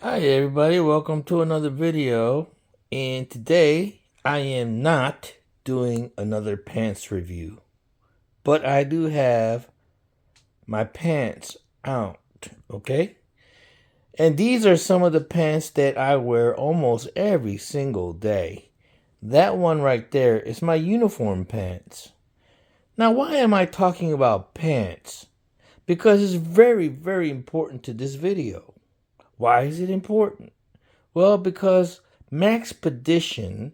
Hi everybody, welcome to another video. And today I am not doing another pants review, but I do have my pants out, okay? And these are some of the pants that I wear almost every single day. That one right there is my uniform pants. Now, why am I talking about pants? Because it's very, very important to this video. Why is it important? Well, because Maxpedition,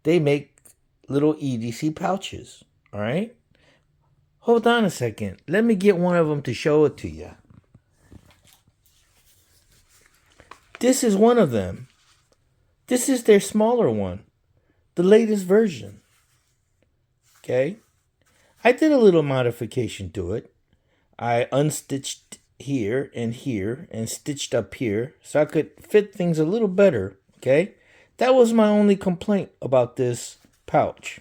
they make little EDC pouches, all right? Hold on a second. Let me get one of them to show it to you. This is one of them. This is their smaller one, the latest version, okay? I did a little modification to it. I unstitched here and stitched up here so I could fit things a little better, okay? That was my only complaint about this pouch.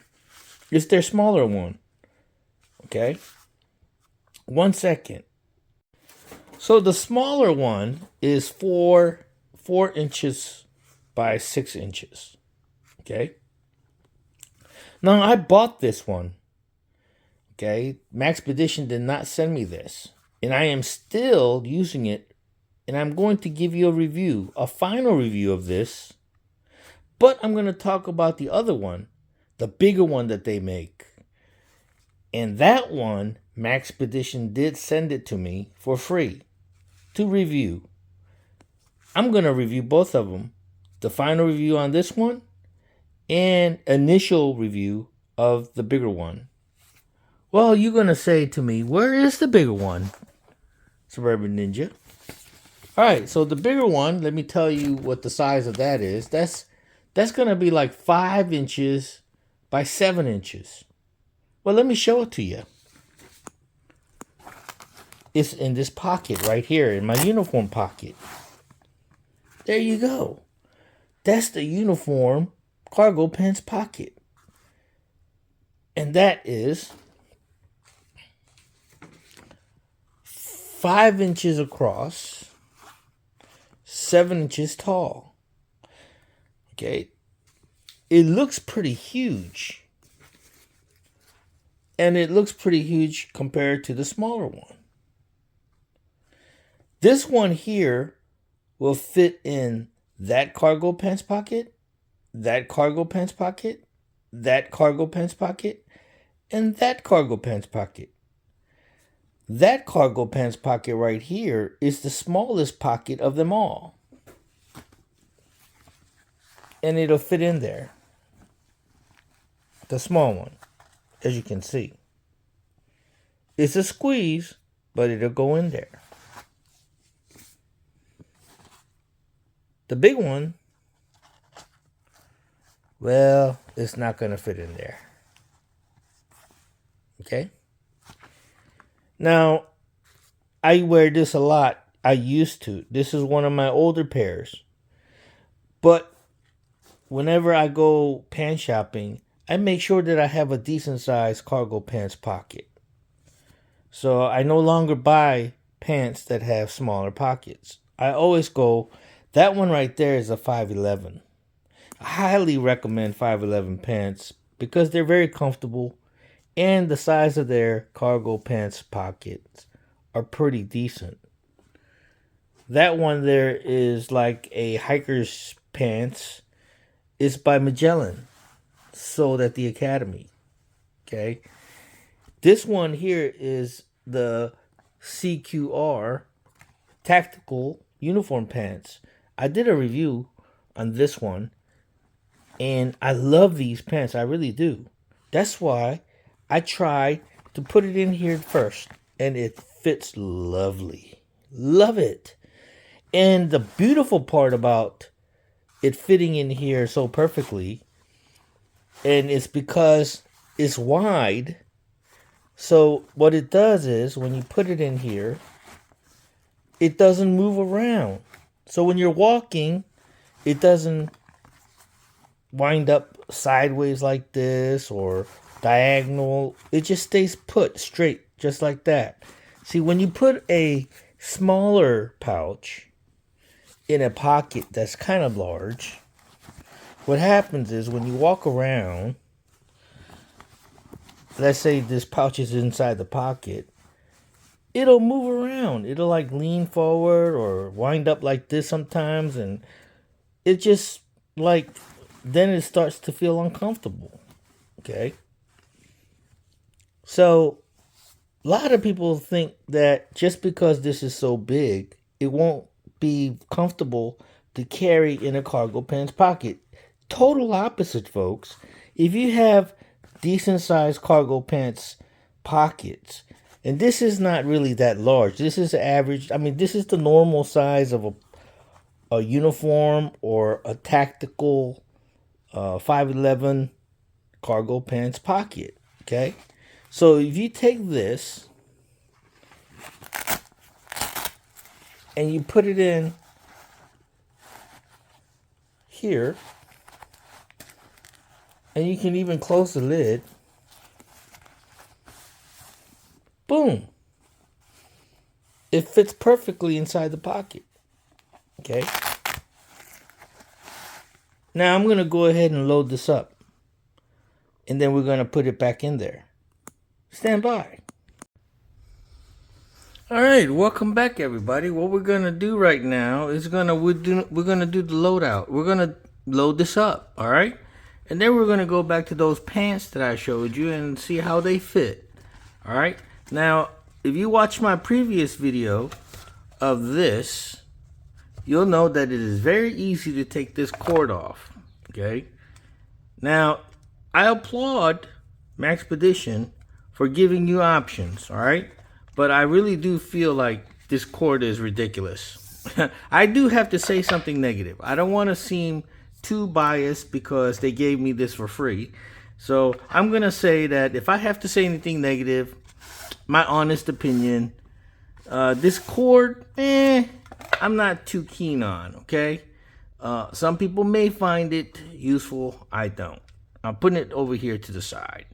It's their smaller one, okay? 1 second. So the smaller one is 4 inches by 6 inches, okay? Now I bought this one, okay? Maxpedition did not send me this. And I am still using it, and I'm going to give you a review, a final review of this. But I'm going to talk about the other one, the bigger one that they make. And that one, Maxpedition did send it to me for free to review. I'm going to review both of them. The final review on this one and initial review of the bigger one. Well, you're going to say to me, where is the bigger one, Suburban Ninja? All right, so the bigger one, let me tell you what the size of that is. That's going to be like 5 inches by 7 inches. Well, let me show it to you. It's in this pocket right here, in my uniform pocket. There you go. That's the uniform cargo pants pocket. And that is 5 inches across, 7 inches tall. Okay. It looks pretty huge. And it looks pretty huge compared to the smaller one. This one here will fit in that cargo pants pocket, that cargo pants pocket, that cargo pants pocket, and that cargo pants pocket. That cargo pants pocket right here is the smallest pocket of them all. And it'll fit in there. The small one, as you can see. It's a squeeze, but it'll go in there. The big one, well, it's not going to fit in there. Okay? Now, I wear this a lot. I used to. This is one of my older pairs. But whenever I go pants shopping, I make sure that I have a decent sized cargo pants pocket. So I no longer buy pants that have smaller pockets. I always go, that one right there is a 5'11". I highly recommend 5'11" pants because they're very comfortable and the size of their cargo pants pockets are pretty decent. That one there is like a hiker's pants. It's by Magellan, sold at the Academy. Okay. This one here is the CQR tactical uniform pants. I did a review on this one, and I love these pants. I really do. That's why I try to put it in here first, and it fits lovely. Love it. And the beautiful part about it fitting in here so perfectly, and it's because it's wide. So what it does is when you put it in here, it doesn't move around. So when you're walking, it doesn't wind up sideways like this or diagonal. It just stays put straight, just like that. See, when you put a smaller pouch in a pocket that's kind of large, what happens is when you walk around, let's say this pouch is inside the pocket, it'll move around. It'll like lean forward or wind up like this sometimes, and it just like then it starts to feel uncomfortable. Okay. So a lot of people think that just because this is so big, it won't be comfortable to carry in a cargo pants pocket. Total opposite, folks. If you have decent sized cargo pants pockets, and this is not really that large, this is average. I mean, this is the normal size of a uniform or a tactical 511 cargo pants pocket. Okay, so if you take this and you put it in here, and you can even close the lid, boom, it fits perfectly inside the pocket. Okay, now I'm gonna go ahead and load this up, and then we're gonna put it back in there. Stand by. All right, welcome back, everybody. What we're gonna do right now is we're gonna do the loadout. We're gonna load this up, all right, and then we're gonna go back to those pants that I showed you and see how they fit. All right. Now, if you watch my previous video of this, you'll know that it is very easy to take this cord off. Okay. Now, I applaud Maxpedition for giving you options. All right. But I really do feel like this cord is ridiculous. I do have to say something negative. I don't want to seem too biased because they gave me this for free. So I'm going to say that if I have to say anything negative, my honest opinion, this cord, I'm not too keen on, okay? Some people may find it useful. I don't. I'm putting it over here to the side.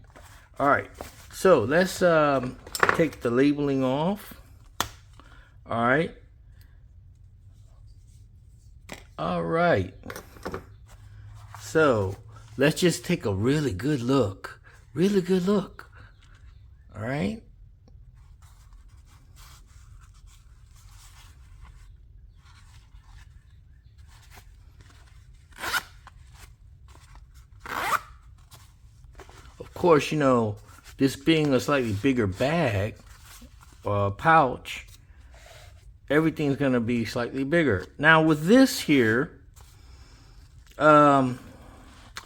All right. So let's take the labeling off. All right. All right. So let's just take a really good look. Really good look. All right. Of course, you know, this being a slightly bigger bag or pouch, everything's going to be slightly bigger. Now with this here, I'm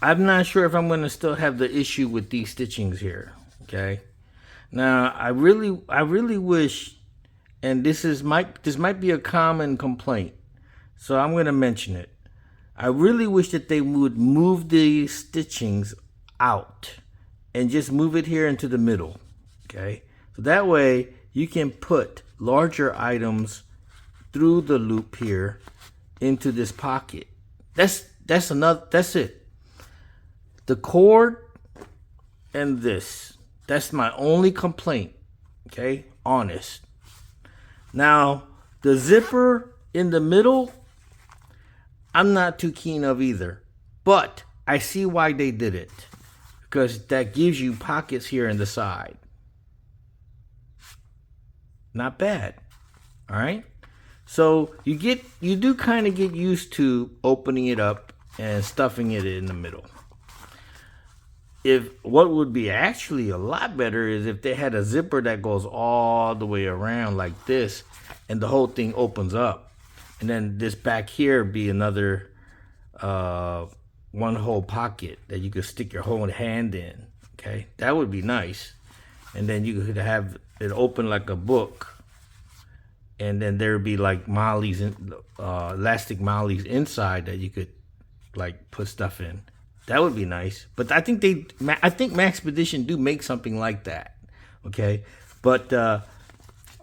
not sure if I'm going to still have the issue with these stitchings here. Okay. Now I really wish, and this might be a common complaint, so I'm going to mention it. I really wish that they would move the stitchings out and just move it here into the middle. Okay. So that way you can put larger items through the loop here into this pocket. That's it. The cord and this, that's my only complaint. Okay, honest. Now the zipper in the middle, I'm not too keen of either, but I see why they did it, because that gives you pockets here in the side. Not bad. All right. So you do kind of get used to opening it up and stuffing it in the middle. If what would be actually a lot better is if they had a zipper that goes all the way around like this, and the whole thing opens up, and then this back here be another one whole pocket that you could stick your whole hand in. Okay, that would be nice. And then you could have it open like a book, and then there would be like mollies and elastic mollies inside that you could like put stuff in. That would be nice. But I think Maxpedition do make something like that. Okay, but all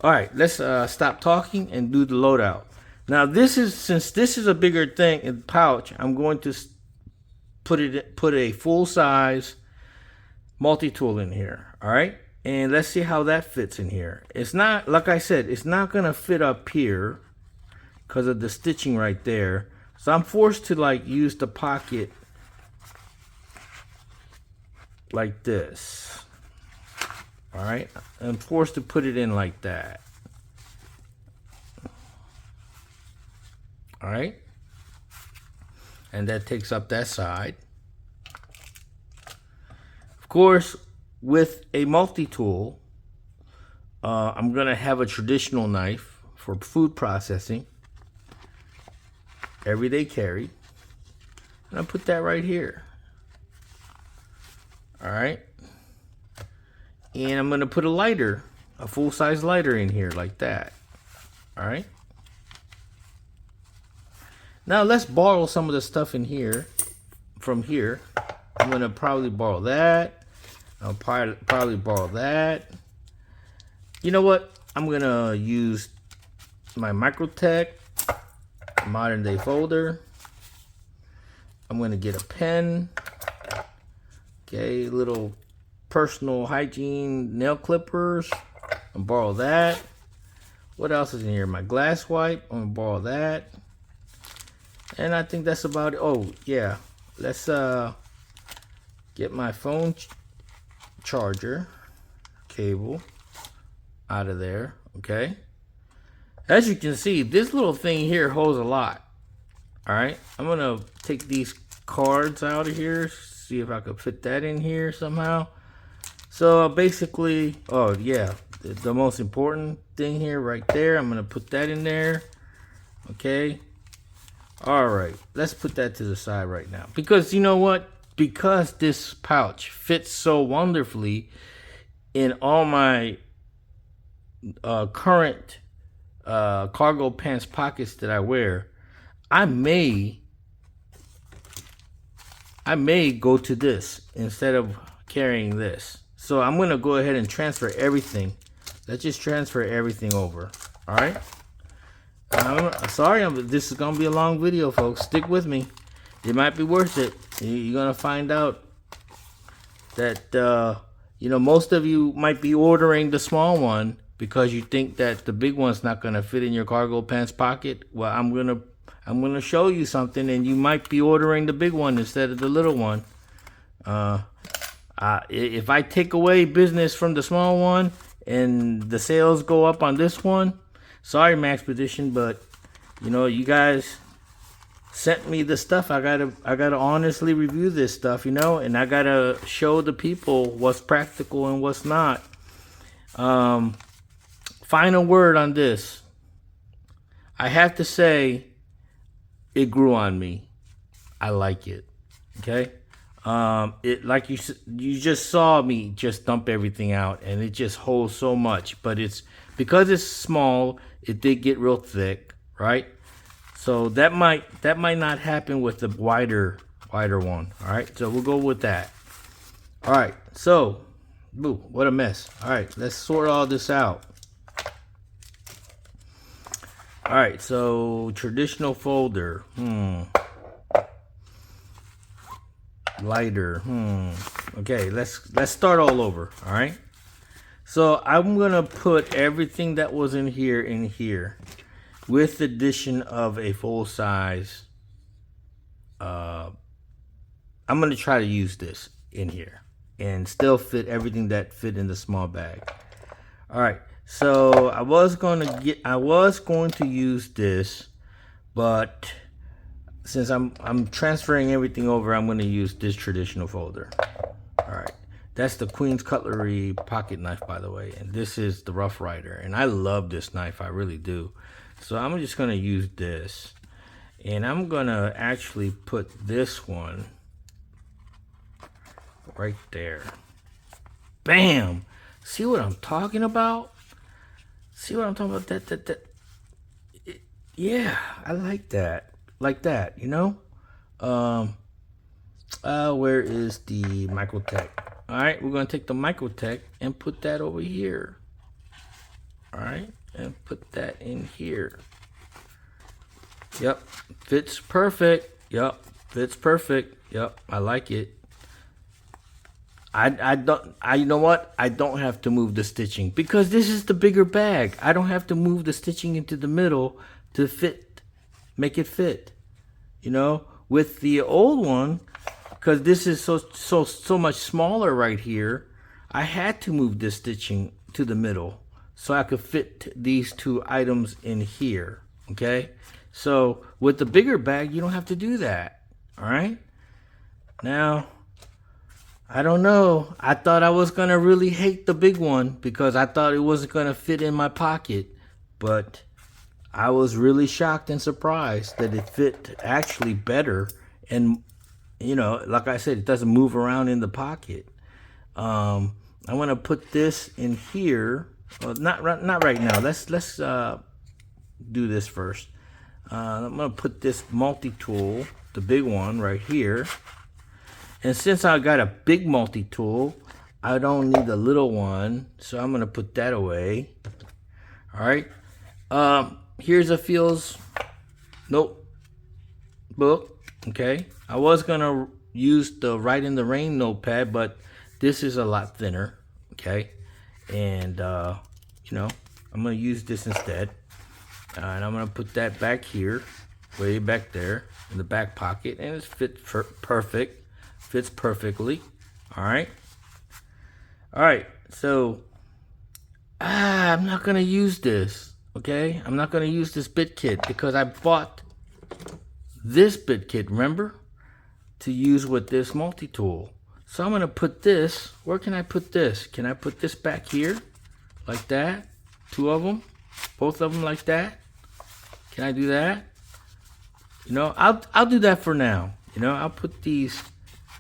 right, let's stop talking and do the loadout. Now since this is a bigger thing in pouch, I'm going to put a full size multi-tool in here. All right, and let's see how that fits in here. It's not, like I said, it's not gonna fit up here because of the stitching right there. So I'm forced to like use the pocket like this. All right, I'm forced to put it in like that. All right, and that takes up that side. Of course, with a multi-tool, I'm gonna have a traditional knife for food processing, everyday carry, and I put that right here. All right, and I'm gonna put a lighter, a full-size lighter in here like that. All right. Now let's borrow some of the stuff in here, from here. I'm gonna probably borrow that. I'll probably borrow that. You know what? I'm gonna use my Microtech modern day folder. I'm gonna get a pen. Okay, little personal hygiene nail clippers. I'll borrow that. What else is in here? My glass wipe. I'm gonna borrow that. And I think that's about it. Oh yeah, let's get my phone charger cable out of there. Okay, as you can see, this little thing here holds a lot. All right, I'm gonna take these cards out of here, see if I could fit that in here somehow. So basically, oh yeah, the most important thing here right there, I'm gonna put that in there. Okay, all right, let's put that to the side right now, because you know what, because this pouch fits so wonderfully in all my current cargo pants pockets that I wear, I may go to this instead of carrying this. So I'm gonna go ahead and transfer everything. Let's just transfer everything over. All right, sorry, this is gonna be a long video, folks. Stick with me, it might be worth it. You're gonna find out that you know, most of you might be ordering the small one because you think that the big one's not gonna fit in your cargo pants pocket. Well, I'm gonna show you something, and you might be ordering the big one instead of the little one. If I take away business from the small one and the sales go up on this one, sorry Maxpedition, but you know, you guys sent me the stuff. I gotta honestly review this stuff, you know, and I gotta show the people what's practical and what's not. Final word on this. I have to say, it grew on me. I like it. Okay. It, like you just saw me just dump everything out, and it just holds so much. But it's because it's small, it did get real thick, right? So that might not happen with the wider one. All right, so we'll go with that. All right, so, boo, what a mess. All right, let's sort all this out. All right, so traditional folder, lighter, okay, let's start all over. All right, so I'm gonna put everything that was in here, with the addition of a full size. I'm gonna try to use this in here and still fit everything that fit in the small bag. All right, so I was going to use this, but since I'm transferring everything over, I'm going to use this traditional folder. All right, that's the Queen's Cutlery pocket knife, by the way, and this is the Rough Rider, and I love this knife, I really do. So I'm just going to use this, and I'm going to actually put this one right there. Bam! See what I'm talking about? See what I'm talking about? Yeah, I like that. Like that, you know? Where is the Microtech? All right, we're going to take the Microtech and put that over here. All right, and put that in here. Yep, fits perfect. Yep, fits perfect. Yep, I like it. You know what? I don't have to move the stitching because this is the bigger bag. I don't have to move the stitching into the middle to fit make it fit. You know, with the old one, because this is so much smaller right here, I had to move this stitching to the middle so I could fit these two items in here. Okay, so with the bigger bag, you don't have to do that. All right, now I don't know. I thought I was gonna really hate the big one because I thought it wasn't gonna fit in my pocket, but I was really shocked and surprised that it fit actually better. And you know, like I said, it doesn't move around in the pocket. I'm gonna put this in here. Well, not right now. Let's do this first. I'm gonna put this multi-tool, the big one, right here. And since I got a big multi-tool, I don't need the little one, so I'm gonna put that away. All right. Here's a feels notebook. Okay. I was gonna use the Write in the Rain notepad, but this is a lot thinner. Okay. And you know, I'm gonna use this instead. And I'm gonna put that back here, way back there in the back pocket, and it's perfect. Fits perfectly. All right. So I'm not gonna use this. Okay, I'm not gonna use this bit kit because I bought this bit kit, remember, to use with this multi-tool. So I'm gonna put this. Where can I put this? Can I put this back here, like that? Two of them, both of them like that. Can I do that? You know, I'll do that for now. You know, I'll put these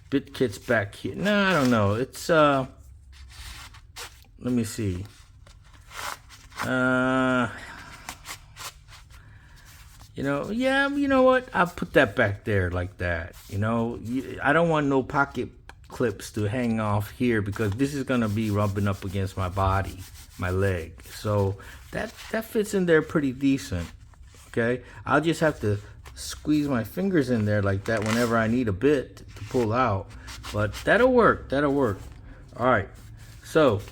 bit kits back here. No, I don't know. It's let me see. You know, yeah, you know what? I'll put that back there like that. You know, I don't want no pocket clips to hang off here because this is gonna be rubbing up against my body, my leg. So that fits in there pretty decent. Okay, I'll just have to squeeze my fingers in there like that whenever I need a bit to pull out, but that'll work. All right, so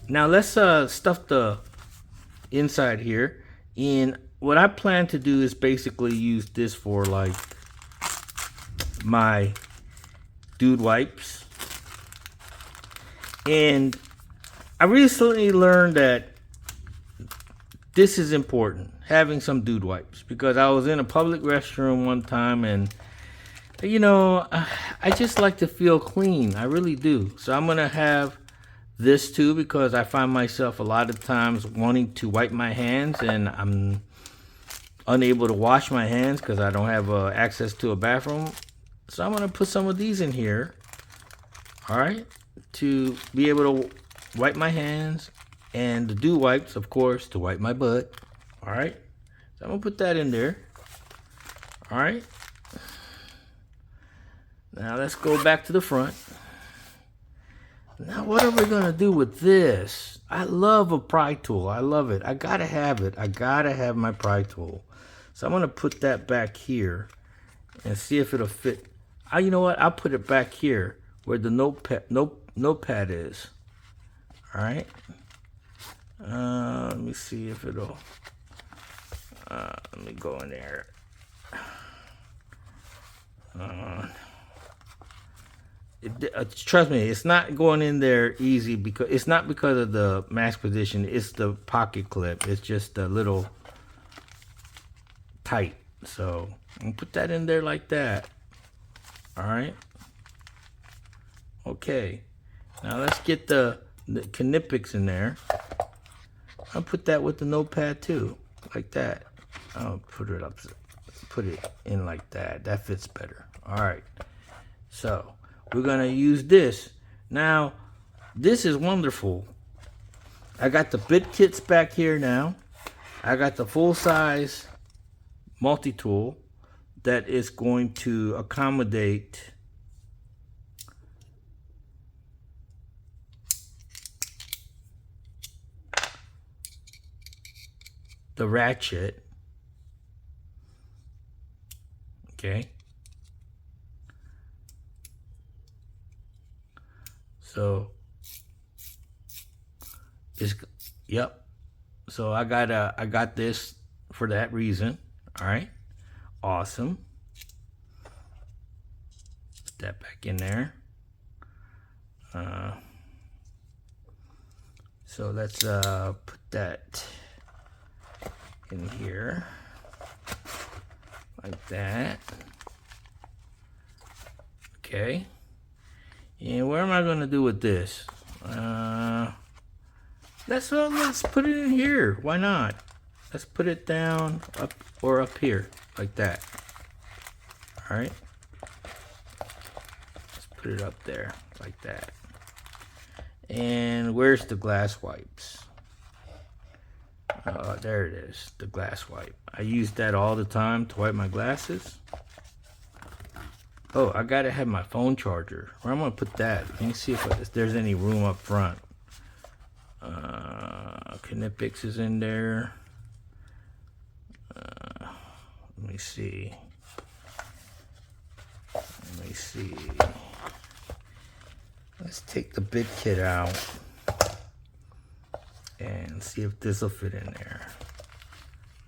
now let's stuff the inside here. And what I plan to do is basically use this for like my dude wipes. And I recently learned that this is important, having some dude wipes, because I was in a public restroom one time and, you know, I just like to feel clean. I really do. So I'm going to have this too, because I find myself a lot of times wanting to wipe my hands and I'm unable to wash my hands because I don't have access to a bathroom. So I'm going to put some of these in here, all right, to be able to wipe my hands, and the dew wipes, of course, to wipe my butt. All right, so I'm gonna put that in there. All right, now let's go back to the front. Now what are we gonna do with this? I love a pry tool. I love it. I gotta have it. I gotta have my pry tool. So I'm gonna put that back here and see if it'll fit. You know what? I'll put it back here where the notepad is. All right. Let me see if it'll. Let me go in there. Trust me, it's not going in there easy because it's not because of the Maxpedition. It's the pocket clip. It's just a little tight. So I'm gonna put that in there like that. All right. Okay. Now let's get the Knipex in there. I'll put that with the notepad too, like that. I'll put it up, put it in like that. That fits better. All right. So we're gonna use this. Now, this is wonderful. I got the bit kits back here now. I got the full size multi-tool that is going to accommodate the ratchet. Okay. So it's, yep. So I got this for that reason. All right. Awesome. Put that back in there. So let's put that in here like that. Okay. And what am I gonna do with this? Let's put it in here. Why not? Let's put it down up or up here like that. All right. Let's put it up there like that. And where's the glass wipes? There it is, the glass wipe. I use that all the time to wipe my glasses. Oh, I gotta have my phone charger. Where am I gonna put that? Let me see if there's any room up front. Kinepix is in there. Let me see. Let me see. Let's take the big kit out and see if this will fit in there.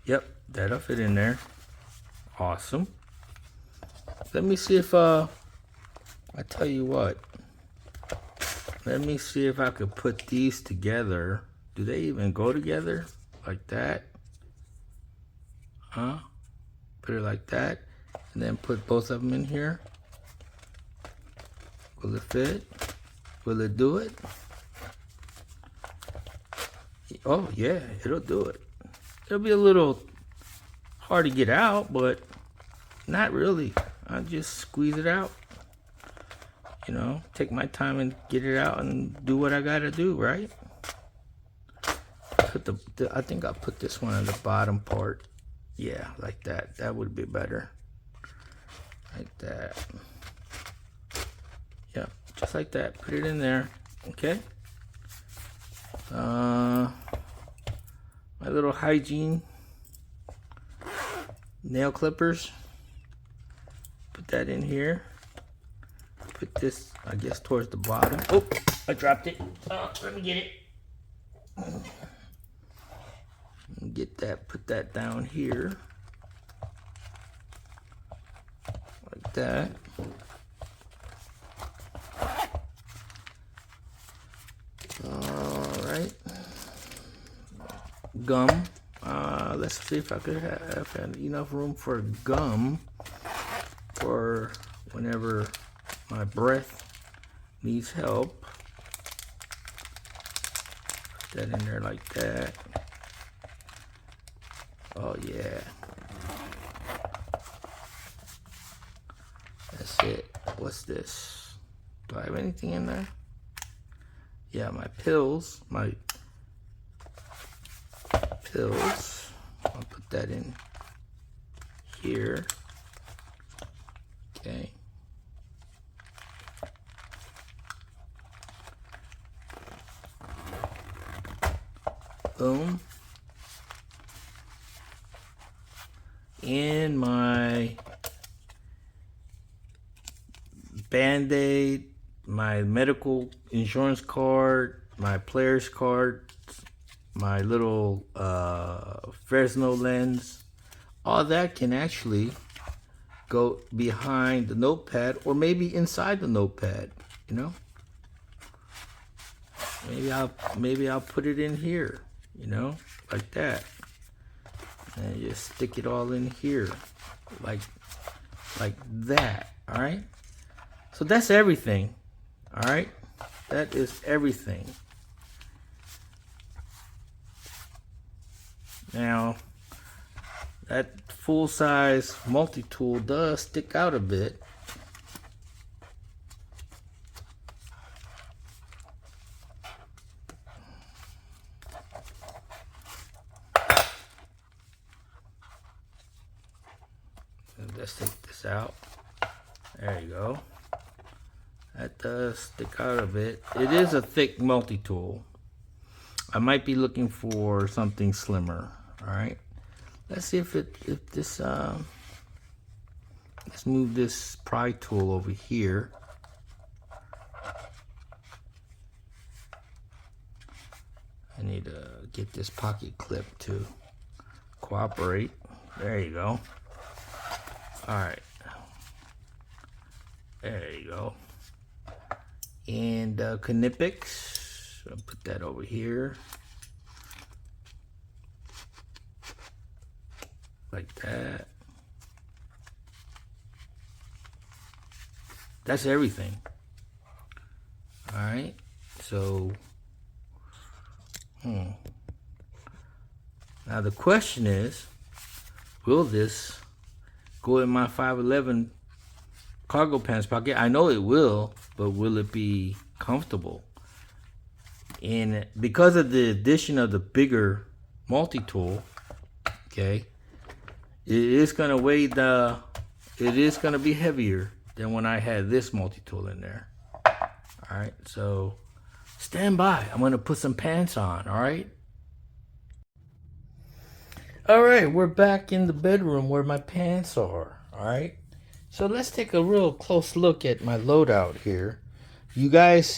Yep, that'll fit in there. Awesome. Let me see if I tell you what. Let me see if I could put these together. Do they even go together like that? Huh? Put it like that, and then put both of them in here. Will it fit? Will it do it? Oh yeah, it'll do it. It'll be a little hard to get out, but not really. I'll just squeeze it out. You know, take my time and get it out and do what I gotta do, right? Put I think I'll put this one on the bottom part. Yeah, like that. That would be better. Like that. Yep, just like that. Put it in there. Okay. My little hygiene nail clippers. Put that in here. Put this, I guess, towards the bottom. Oh, I dropped it. Oh, let me get it. Get that, put that down here. Like that. Alright. Gum. Let's see if I could have enough room for gum for whenever my breath needs help. Put that in there like that. Oh yeah. That's it. What's this? Do I have anything in there? Yeah, my pills. My pills. I'll put that in here. Okay. Boom. And my Band-Aid, my medical insurance card, my player's card, my little Fresno lens, all that can actually go behind the notepad or maybe inside the notepad, you know? Maybe I'll put it in here, you know, like that. And just stick it all in here, like that, all right? So that's everything, all right? That is everything. Now, that full-size multi-tool does stick out a bit. Let's take this out. There you go. That does stick out a bit. It is a thick multi-tool. I might be looking for something slimmer. All right. Let's see if this let's move this pry tool over here. I need to get this pocket clip to cooperate. There you go. All right. There you go. And Knipex. I'll put that over here. Like that. That's everything. All right. So, now the question is, will this go in my 511 cargo pants pocket? I know it will, but will it be comfortable? And because of the addition of the bigger multi-tool, okay, it is gonna weigh it is gonna be heavier than when I had this multi-tool in there. All right, so stand by. I'm gonna put some pants on. All right. All right, we're back in the bedroom where my pants are. All right. So let's take a real close look at my loadout here. You guys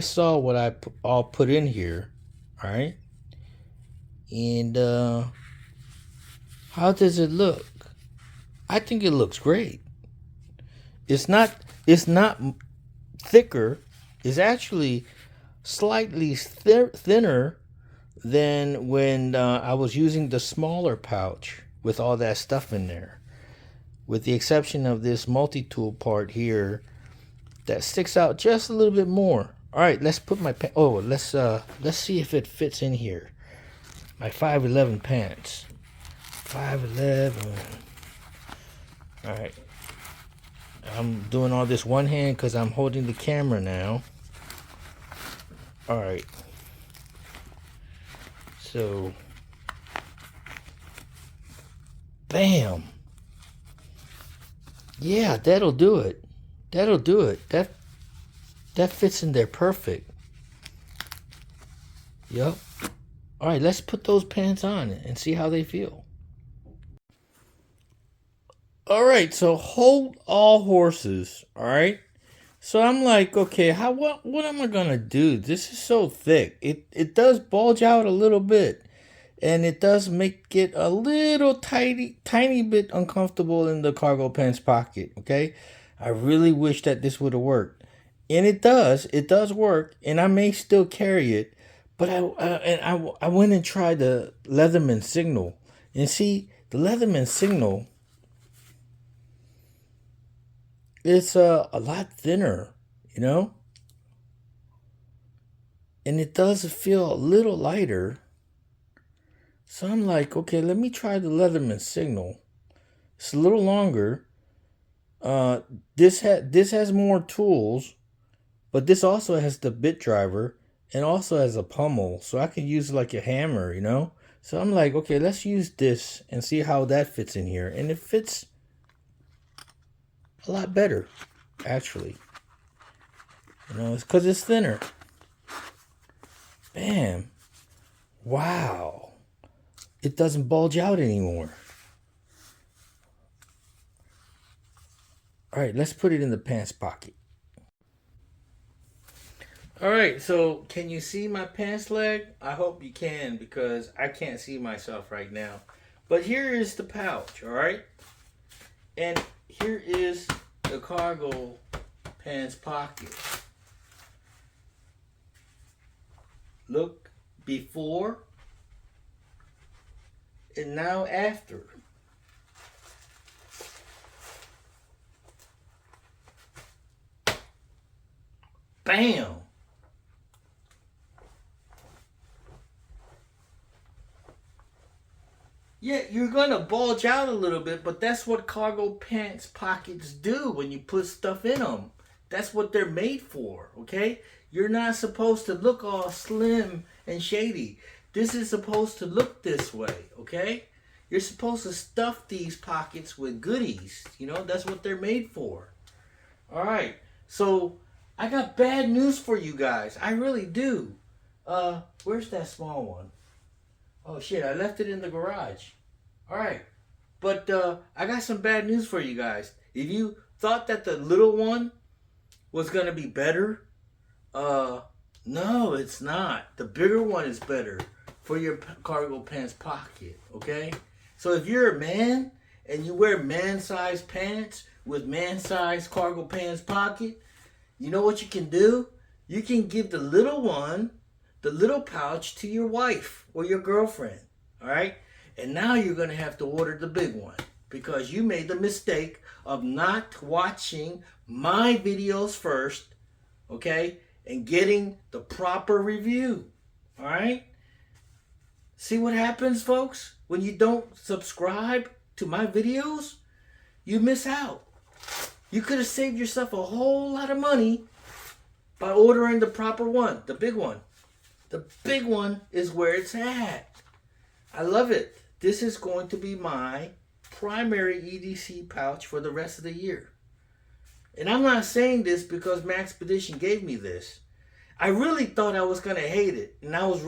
saw what I all put in here. All right. And how does it look? I think it looks great. It's not thicker. It's actually slightly thinner than when I was using the smaller pouch with all that stuff in there, with the exception of this multi-tool part here that sticks out just a little bit more. All right, let's put my let's see if it fits in here. My 511 pants. 511. All right. I'm doing all this one hand because I'm holding the camera now. All right. So, bam. Yeah, that'll do it. That'll do it. That fits in there perfect. Yep. All right, let's put those pants on and see how they feel. All right, so hold all horses. All right. So I'm like, okay, what am I gonna do? This is so thick. It does bulge out a little bit, and it does make it a little tiny bit uncomfortable in the cargo pants pocket. Okay, I really wish that this would have worked, and it does. It does work, and I may still carry it, but I went and tried the Leatherman Signal, and see the Leatherman Signal. It's a lot thinner, you know? And it does feel a little lighter. So I'm like, okay, let me try the Leatherman Signal. It's a little longer. This has more tools, but this also has the bit driver and also has a pummel. So I can use like a hammer, you know? So I'm like, okay, let's use this and see how that fits in here. And it fits a lot better, actually. You know, it's because it's thinner. Bam. Wow. It doesn't bulge out anymore. All right, let's put it in the pants pocket. All right, so can you see my pants leg? I hope you can, because I can't see myself right now. But here is the pouch, all right? And here is the cargo pants pocket. Look before and now after. Bam! Yeah, you're gonna bulge out a little bit, but that's what cargo pants pockets do when you put stuff in them. That's what they're made for, okay? You're not supposed to look all slim and shady. This is supposed to look this way, okay? You're supposed to stuff these pockets with goodies. You know, that's what they're made for. All right, so I got bad news for you guys. I really do. Where's that small one? Oh shit, I left it in the garage. Alright. But I got some bad news for you guys. If you thought that the little one was gonna be better, no, it's not. The bigger one is better for your cargo pants pocket, okay? So if you're a man and you wear man-sized pants with man-sized cargo pants pocket, you know what you can do? You can give the little one, the little pouch to your wife or your girlfriend. All right? And now you're going to have to order the big one because you made the mistake of not watching my videos first, okay? And getting the proper review. All right? See what happens, folks? When you don't subscribe to my videos, you miss out. You could have saved yourself a whole lot of money by ordering the proper one, the big one. The big one is where it's at. I love it. This is going to be my primary EDC pouch for the rest of the year. And I'm not saying this because Maxpedition gave me this. I really thought I was going to hate it. And I was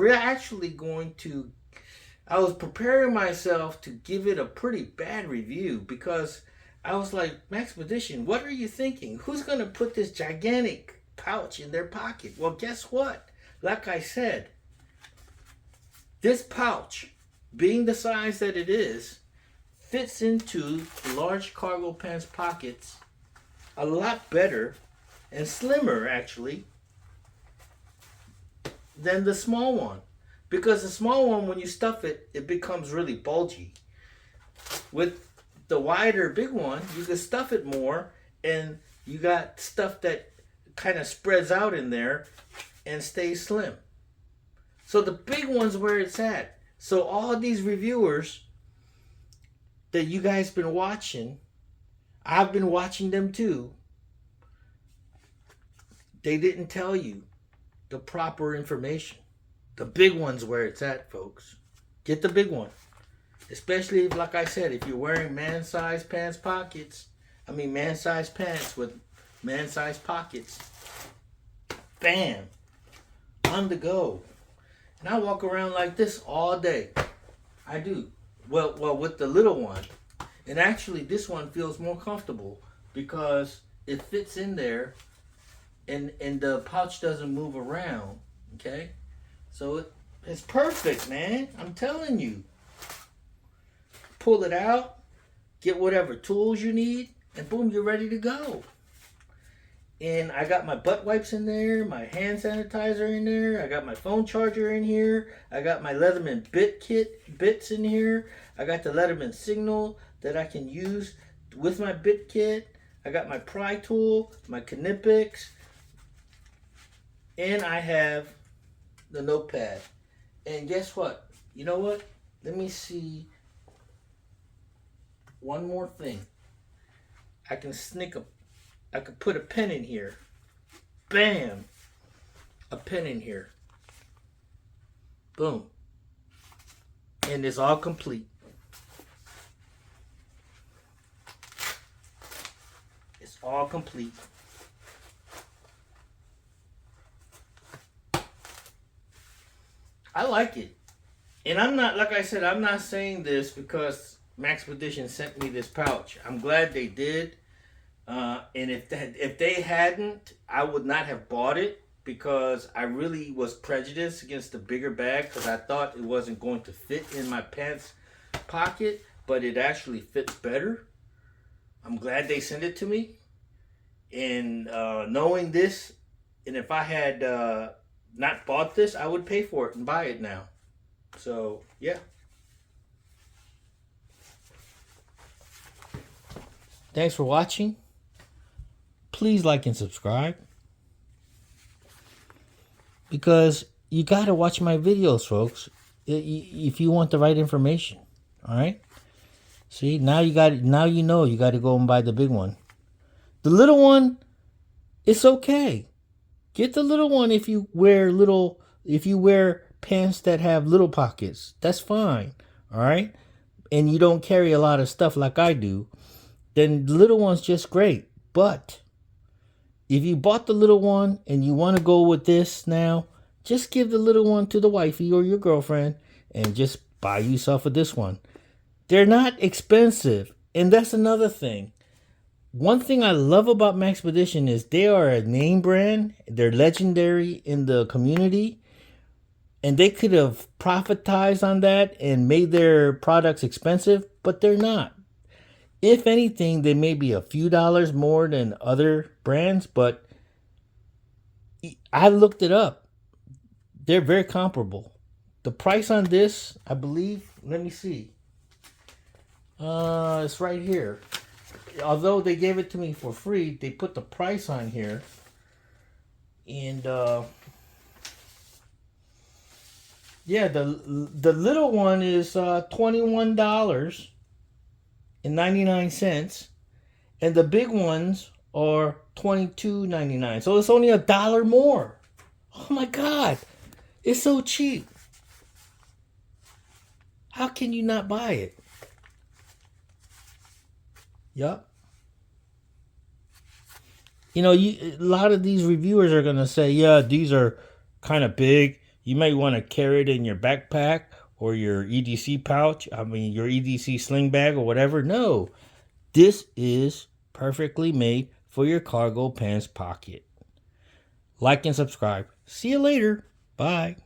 I was preparing myself to give it a pretty bad review because I was like, Maxpedition, what are you thinking? Who's going to put this gigantic pouch in their pocket? Well, guess what? Like I said, this pouch, being the size that it is, fits into large cargo pants pockets a lot better and slimmer, actually, than the small one. Because the small one, when you stuff it, it becomes really bulgy. With the wider big one, you can stuff it more, and you got stuff that kind of spreads out in there and stays slim. So the big one's where it's at. So all these reviewers that you guys been watching, I've been watching them too. They didn't tell you the proper information. The big one's where it's at, folks. Get the big one. Especially, if, like I said, if you're wearing man-sized pants pockets. Man-sized pants with man-sized pockets. Bam. On the go. And I walk around like this all day. I do. Well, with the little one. And actually, this one feels more comfortable because it fits in there and the pouch doesn't move around. Okay? So it's perfect, man. I'm telling you. Pull it out, get whatever tools you need, and boom, you're ready to go. And I got my butt wipes in there, my hand sanitizer in there, I got my phone charger in here, I got my Leatherman bits in here, I got the Leatherman signal that I can use with my bit kit, I got my pry tool, my Knipex, and I have the notepad. And guess what? You know what? Let me see one more thing. I can put a pen in here. Bam! A pen in here. Boom. And it's all complete. It's all complete. I like it. And I'm not, like I said, I'm not saying this because Maxpedition sent me this pouch. I'm glad they did. And if they hadn't, I would not have bought it because I really was prejudiced against the bigger bag because I thought it wasn't going to fit in my pants pocket, but it actually fits better. I'm glad they sent it to me. And knowing this, and if I had not bought this, I would pay for it and buy it now. So, yeah. Thanks for watching. Please like and subscribe. Because you got to watch my videos, folks, if you want the right information. All right? See, now you know you got to go and buy the big one. The little one, it's okay. Get the little one if you wear pants that have little pockets. That's fine. All right? And you don't carry a lot of stuff like I do. Then the little one's just great. But if you bought the little one and you want to go with this now, just give the little one to the wifey or your girlfriend and just buy yourself this one. They're not expensive. And that's another thing. One thing I love about Maxpedition is they are a name brand. They're legendary in the community. And they could have profitized on that and made their products expensive, but they're not. If anything, they may be a few dollars more than other brands, but I looked it up. They're very comparable. The price on this, I believe, let me see. It's right here. Although they gave it to me for free, they put the price on here. And yeah, the little one is $21.99, and the big ones are $22.99. So it's only $1 more. Oh my God, it's so cheap. How can you not buy it? Yup. You know, a lot of these reviewers are gonna say, yeah, these are kind of big. You might want to carry it in your backpack or your EDC pouch. I mean, your EDC sling bag or whatever. No, this is perfectly made for your cargo pants pocket. Like and subscribe. See you later. Bye.